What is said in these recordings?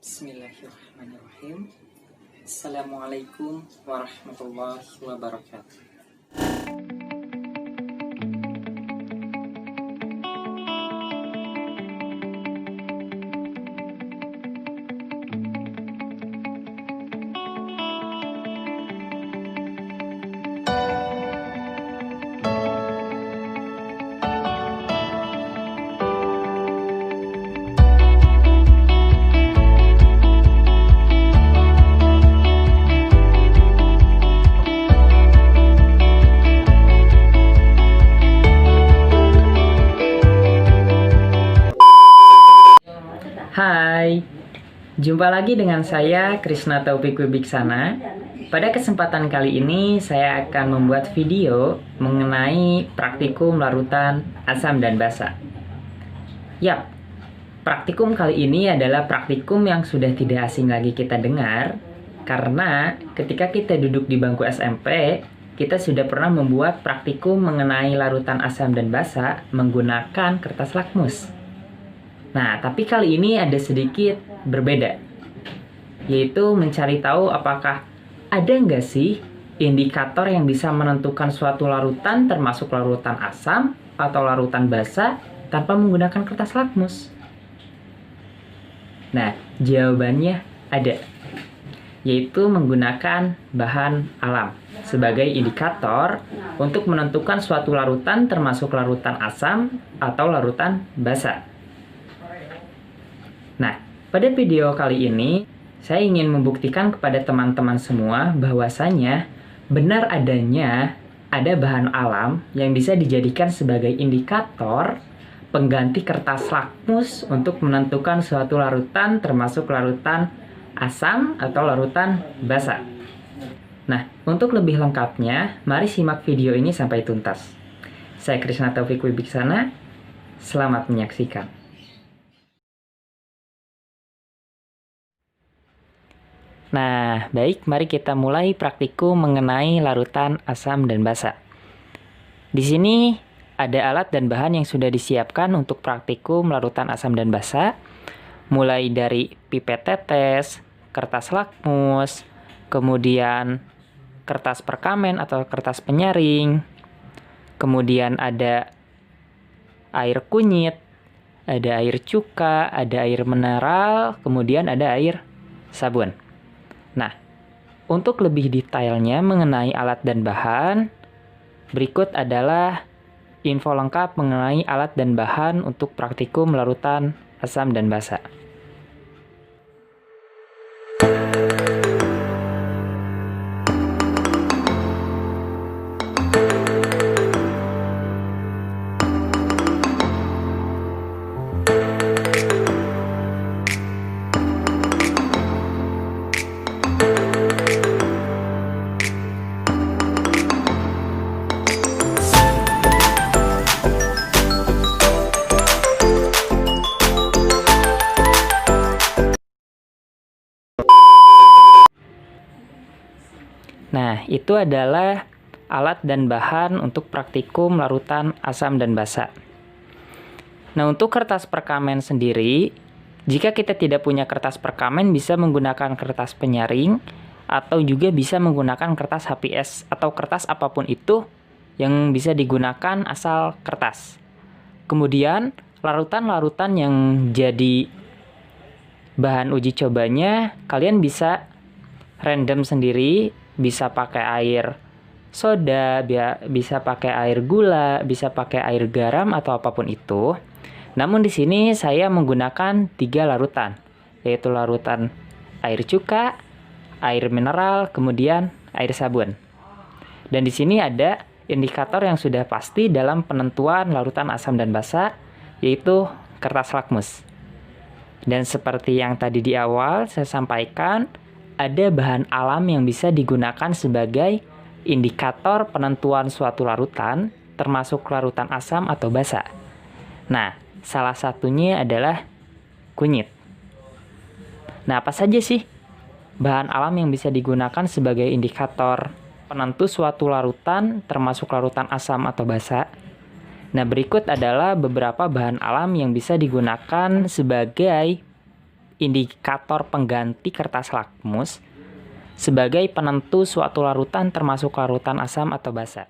Bismillahirrahmanirrahim. Assalamualaikum warahmatullahi wabarakatuh. Hai, jumpa lagi dengan saya Krisna Taufik Wibiksana. Pada kesempatan kali ini saya akan membuat video mengenai praktikum larutan asam dan basa. Yap, praktikum kali ini adalah praktikum yang sudah tidak asing lagi kita dengar, karena ketika kita duduk di bangku SMP, kita sudah pernah membuat praktikum mengenai larutan asam dan basa menggunakan kertas lakmus. Nah, tapi kali ini ada sedikit berbeda, yaitu mencari tahu apakah ada nggak sih indikator yang bisa menentukan suatu larutan termasuk larutan asam atau larutan basa tanpa menggunakan kertas lakmus. Nah, jawabannya ada, yaitu menggunakan bahan alam sebagai indikator untuk menentukan suatu larutan termasuk larutan asam atau larutan basa. Nah, pada video kali ini, saya ingin membuktikan kepada teman-teman semua bahwasanya benar adanya ada bahan alam yang bisa dijadikan sebagai indikator pengganti kertas lakmus untuk menentukan suatu larutan termasuk larutan asam atau larutan basa. Nah, untuk lebih lengkapnya, mari simak video ini sampai tuntas. Saya Krisna Taufik Wibiksana, selamat menyaksikan. Nah, baik, mari kita mulai praktikum mengenai larutan asam dan basa. Di sini ada alat dan bahan yang sudah disiapkan untuk praktikum larutan asam dan basa, mulai dari pipet tetes, kertas lakmus, kemudian kertas perkamen atau kertas penyaring, kemudian ada air kunyit, ada air cuka, ada air mineral, kemudian ada air sabun. Nah, untuk lebih detailnya mengenai alat dan bahan, berikut adalah info lengkap mengenai alat dan bahan untuk praktikum larutan asam dan basa. Nah, itu adalah alat dan bahan untuk praktikum larutan asam dan basa. Nah, untuk kertas perkamen sendiri, jika kita tidak punya kertas perkamen, bisa menggunakan kertas penyaring, atau juga bisa menggunakan kertas HPS, atau kertas apapun itu yang bisa digunakan asal kertas. Kemudian, larutan-larutan yang jadi bahan uji cobanya, kalian bisa random sendiri, bisa pakai air soda, bisa pakai air gula, bisa pakai air garam atau apapun itu. Namun di sini saya menggunakan 3 larutan, yaitu larutan air cuka, air mineral, kemudian air sabun. Dan di sini ada indikator yang sudah pasti dalam penentuan larutan asam dan basa, yaitu kertas lakmus. Dan seperti yang tadi di awal saya sampaikan, ada bahan alam yang bisa digunakan sebagai indikator penentuan suatu larutan, termasuk larutan asam atau basa. Nah, salah satunya adalah kunyit. Nah, apa saja sih bahan alam yang bisa digunakan sebagai indikator penentu suatu larutan, termasuk larutan asam atau basa? Nah, berikut adalah beberapa bahan alam yang bisa digunakan sebagai indikator pengganti kertas lakmus sebagai penentu suatu larutan termasuk larutan asam atau basa.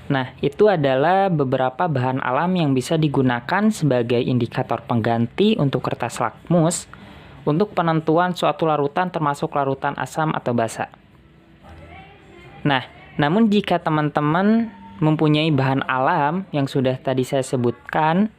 Nah, itu adalah beberapa bahan alam yang bisa digunakan sebagai indikator pengganti untuk kertas lakmus untuk penentuan suatu larutan termasuk larutan asam atau basa. Nah, namun jika teman-teman mempunyai bahan alam yang sudah tadi saya sebutkan,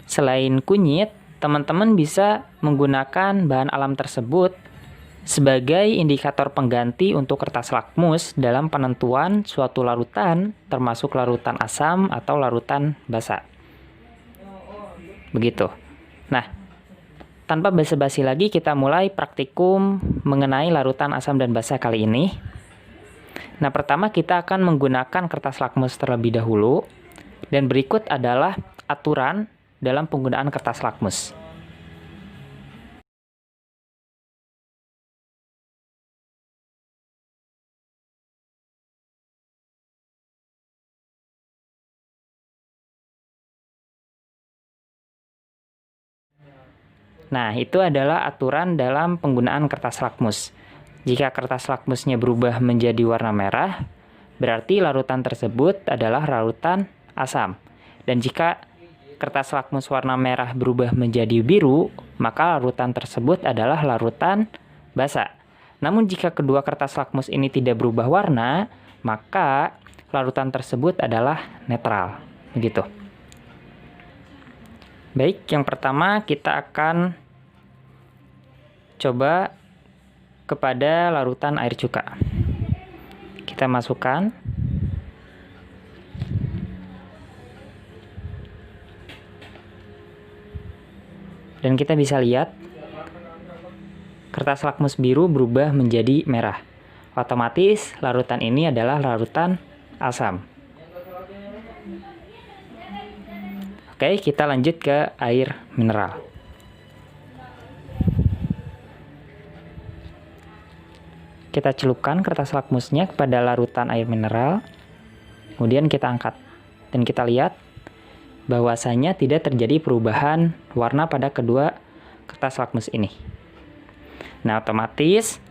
selain kunyit, teman-teman bisa menggunakan bahan alam tersebut sebagai indikator pengganti untuk kertas lakmus dalam penentuan suatu larutan, termasuk larutan asam atau larutan basa. Begitu. Nah, tanpa basa-basi lagi, kita mulai praktikum mengenai larutan asam dan basa kali ini. Nah, pertama kita akan menggunakan kertas lakmus terlebih dahulu, dan berikut adalah aturan dalam penggunaan kertas lakmus. Nah, itu adalah aturan dalam penggunaan kertas lakmus. Jika kertas lakmusnya berubah menjadi warna merah, berarti larutan tersebut adalah larutan asam. Dan jika kertas lakmus warna merah berubah menjadi biru, maka larutan tersebut adalah larutan basa. Namun jika kedua kertas lakmus ini tidak berubah warna, maka larutan tersebut adalah netral. Begitu. Baik, yang pertama kita akan coba kepada larutan air cuka. Kita masukkan. Dan kita bisa lihat kertas lakmus biru berubah menjadi merah. Otomatis larutan ini adalah larutan asam. Oke, kita lanjut ke air mineral. Kita celupkan kertas lakmusnya kepada larutan air mineral. Kemudian kita angkat. Dan kita lihat bahwasanya tidak terjadi perubahan warna pada kedua kertas lakmus ini. Nah, otomatis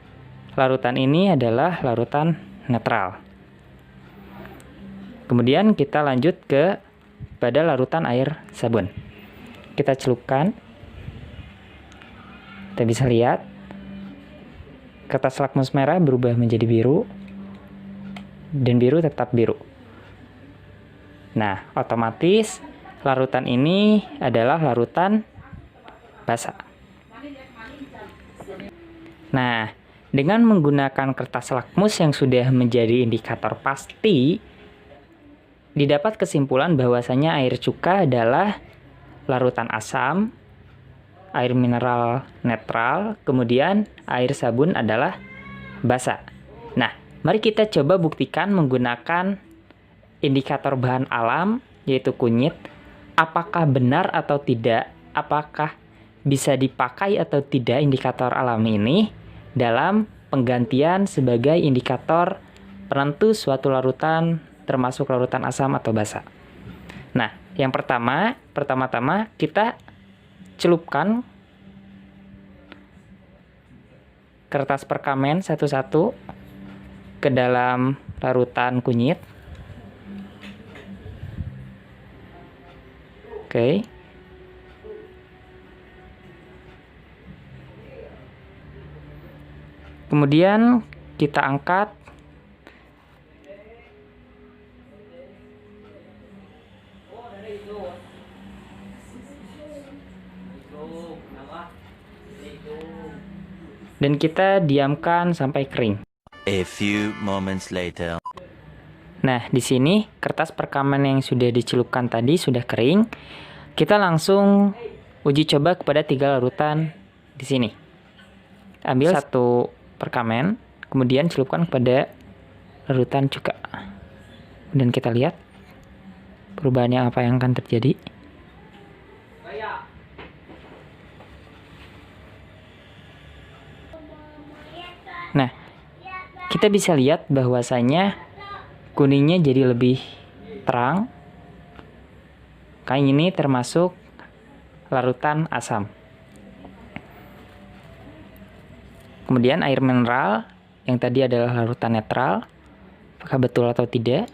larutan ini adalah larutan netral. Kemudian kita lanjut ke pada larutan air sabun. Kita celupkan. Kita bisa lihat kertas lakmus merah berubah menjadi biru dan biru tetap biru. Nah, otomatis larutan ini adalah larutan basa. Nah, dengan menggunakan kertas lakmus yang sudah menjadi indikator pasti, didapat kesimpulan bahwasanya air cuka adalah larutan asam, air mineral netral, kemudian air sabun adalah basa. Nah, mari kita coba buktikan menggunakan indikator bahan alam, yaitu kunyit. Apakah benar atau tidak? Apakah bisa dipakai atau tidak indikator alam ini dalam penggantian sebagai indikator penentu suatu larutan termasuk larutan asam atau basa. Nah, yang pertama-tama kita celupkan kertas perkamen satu-satu ke dalam larutan kunyit. Oke. Kemudian kita angkat. Dan kita diamkan sampai kering. A few moments later. Nah, di sini kertas perkamen yang sudah dicelupkan tadi sudah kering. Kita langsung uji coba kepada 3 larutan di sini. Ambil satu perkamen, kemudian celupkan kepada larutan cuka. Dan kita lihat perubahannya apa yang akan terjadi. Nah, kita bisa lihat bahwasanya kuningnya jadi lebih terang. Kayak ini termasuk larutan asam. Kemudian air mineral yang tadi adalah larutan netral. Apakah betul atau tidak?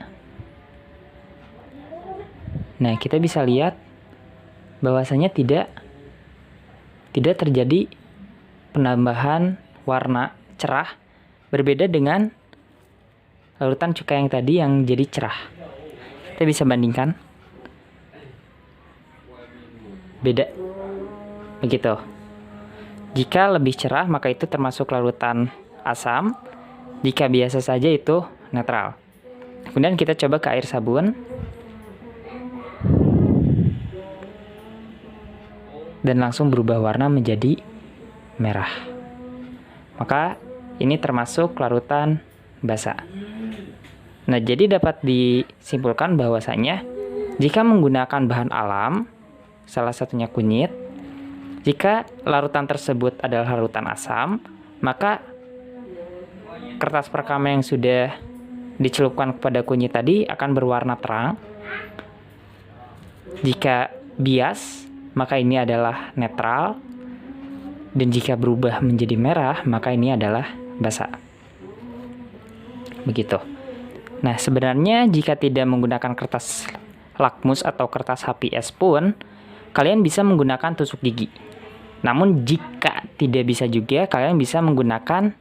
Nah, kita bisa lihat bahwasanya tidak terjadi penambahan warna cerah, berbeda dengan larutan cuka yang tadi yang jadi cerah. Kita bisa bandingkan. Beda. Begitu. Jika lebih cerah, maka itu termasuk larutan asam. Jika biasa saja, itu netral. Kemudian kita coba ke air sabun. Dan langsung berubah warna menjadi merah. Maka ini termasuk larutan basa. Nah, jadi dapat disimpulkan bahwasanya jika menggunakan bahan alam, salah satunya kunyit, jika larutan tersebut adalah larutan asam, maka kertas perkamen yang sudah dicelupkan kepada kunyit tadi akan berwarna terang. Jika bias, maka ini adalah netral. Dan jika berubah menjadi merah, maka ini adalah basa. Begitu. Nah, sebenarnya jika tidak menggunakan kertas lakmus atau kertas HPS pun, kalian bisa menggunakan tusuk gigi. Namun jika tidak bisa juga, kalian bisa menggunakan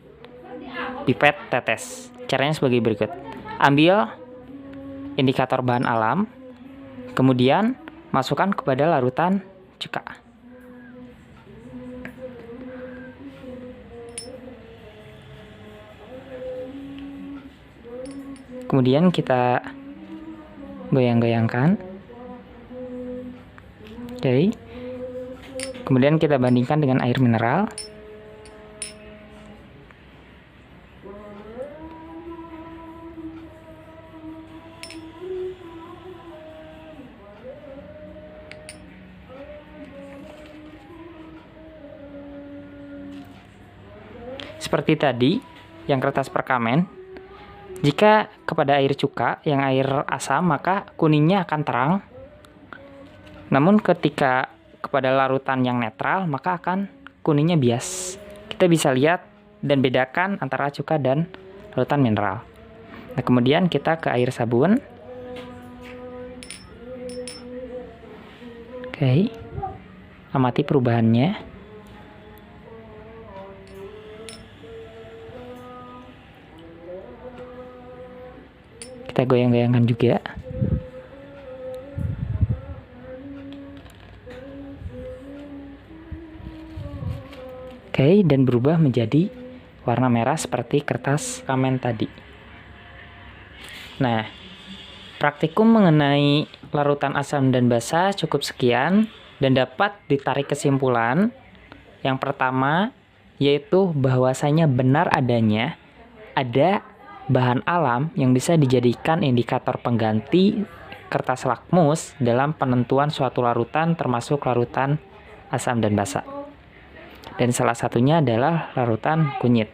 pipet tetes. Caranya sebagai berikut. Ambil indikator bahan alam, kemudian masukkan kepada larutan cuka. Kemudian kita goyang-goyangkan. Oke. Kemudian kita bandingkan dengan air mineral. Seperti tadi, yang kertas perkamen, jika kepada air cuka, yang air asam, maka kuningnya akan terang. Namun ketika kepada larutan yang netral, maka akan kuningnya bias. Kita bisa lihat dan bedakan antara cuka dan larutan mineral. Nah, kemudian kita ke air sabun. Oke. Amati perubahannya. Kita goyang-goyangkan juga. Oke, dan berubah menjadi warna merah seperti kertas perkamen tadi. Nah, praktikum mengenai larutan asam dan basa cukup sekian dan dapat ditarik kesimpulan. Yang pertama, yaitu bahwasanya benar adanya ada bahan alam yang bisa dijadikan indikator pengganti kertas lakmus dalam penentuan suatu larutan termasuk larutan asam dan basa. Dan salah satunya adalah larutan kunyit,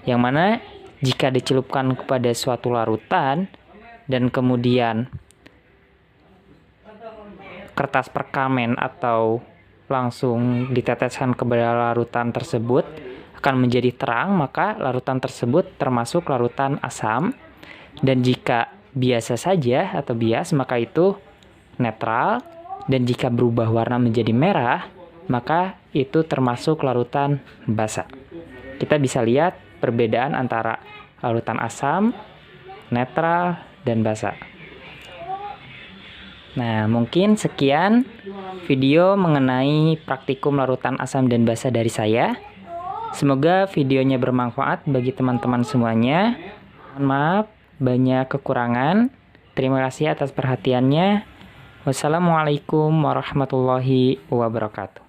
yang mana jika dicelupkan kepada suatu larutan dan kemudian kertas perkamen atau langsung diteteskan kepada larutan tersebut akan menjadi terang, maka larutan tersebut termasuk larutan asam. Dan jika biasa saja atau bias, maka itu netral. Dan jika berubah warna menjadi merah, maka itu termasuk larutan basa. Kita bisa lihat perbedaan antara larutan asam, netral, dan basa. Nah, mungkin sekian video mengenai praktikum larutan asam dan basa dari saya. Semoga videonya bermanfaat bagi teman-teman semuanya. Mohon maaf, banyak kekurangan. Terima kasih atas perhatiannya. Wassalamualaikum warahmatullahi wabarakatuh.